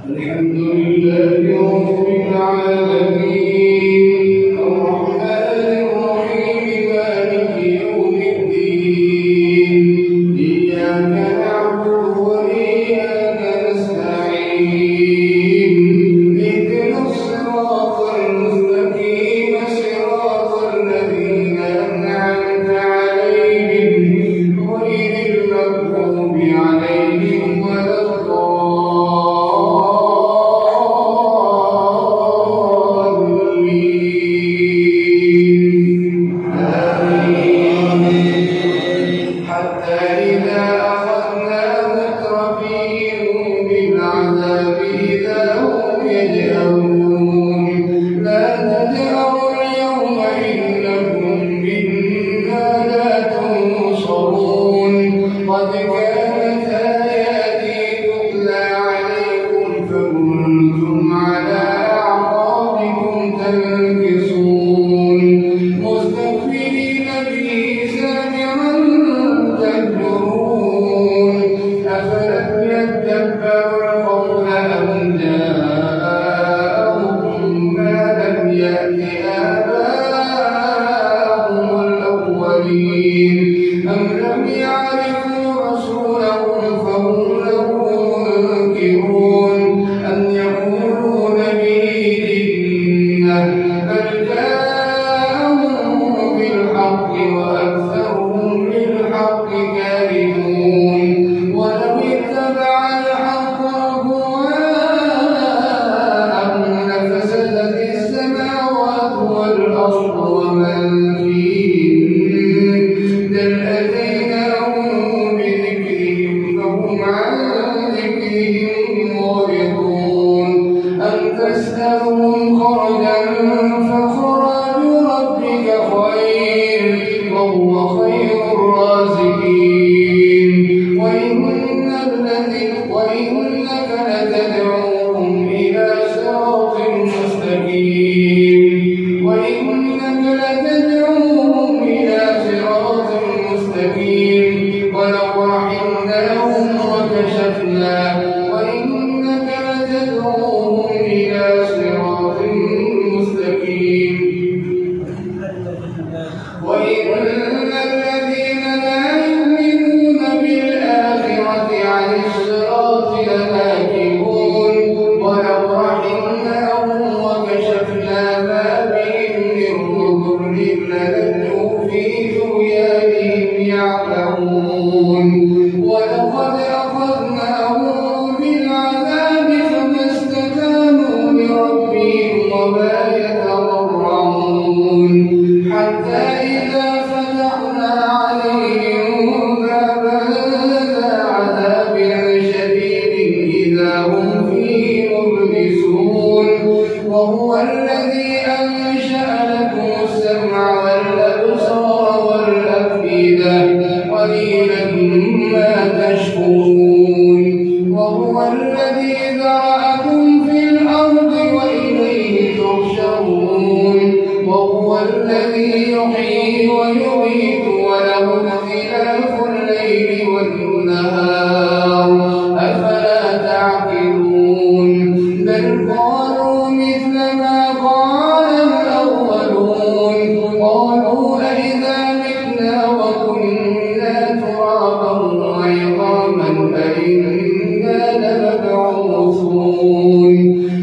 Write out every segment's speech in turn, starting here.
الحمد لله رب العالمين الرحمن الرحيم مالك يوم الدين إياك نعبد وإياك نستعين اهدنا الصراط المستقيم صراط الذين أنعمت عليهم غير المغضوب عليهم ولا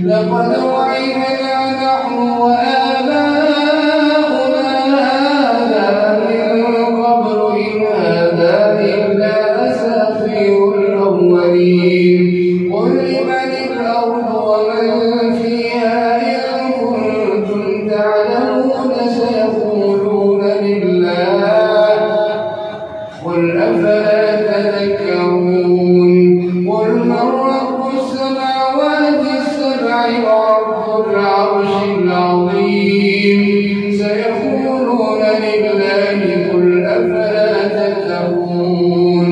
لقد وعدنا نحن العرش العظيم سيقولون لله قل أفلا تتقون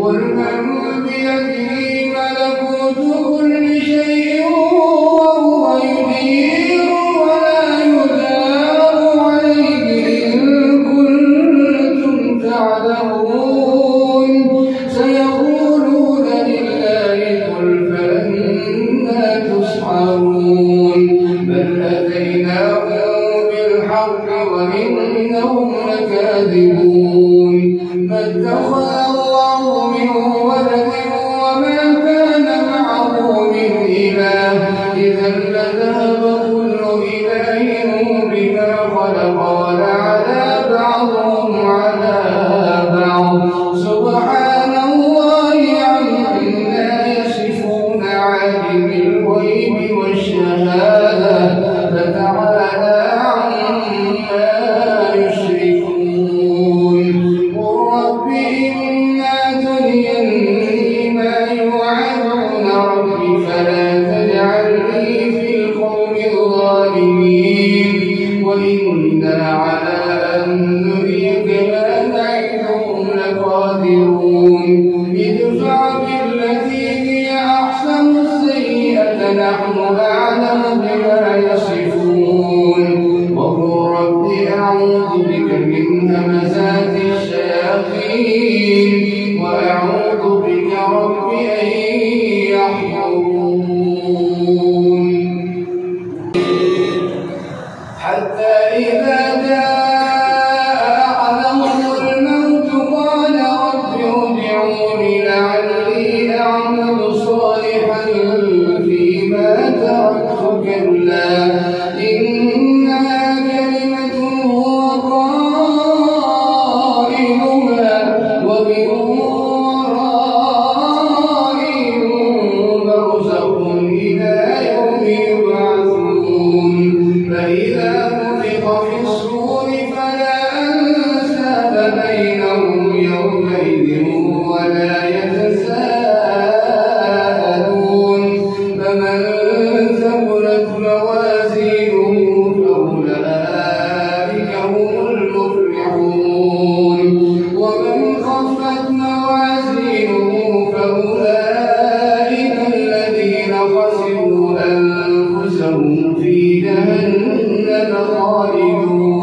قل من بيده ملكوت كل شيء وهو يجير ولا يجار عليه إن كنتم تعلمون سيقولون لله قل فأنى تسحرون بل أتيناهم بالحق وإنهم لكاذبون ما اتخذ الله من ولد وما كان معه من إله إذا لذهب كل إله بما خلق ولعلى بعضهم على بعض سبحان الله عما يصفون عالم الغيب والشهادة فتعالى عما يشركون قل رب إما تريني ما يوعدون رب فلا تجعلني في القوم الظالمين وإنا على أن نريك ما نعدهم لقادرون ادفع بالتي هي أحسن السيئة نحن أعلم بما يصفون وقل رب أعوذ بك من همزات الشياطين وأعوذ بك رب أن يحضرون حتى إذا جاء أحدهم الموت قال رب ارجعون لعلي أعمل صالحا فيما تركت كلا إنها كلمة هو قائلها ومن ورائهم برزخ إلى يوم يبعثون فإذا نفخ في الصور فلا أنساب بينهم يومئذ ولا يتساءلون فمن ثقلت موازينه فأولئك هم المفلحون ومن خفت موازينه فأولئك الذين خسروا أنفسهم في جهنم خالدون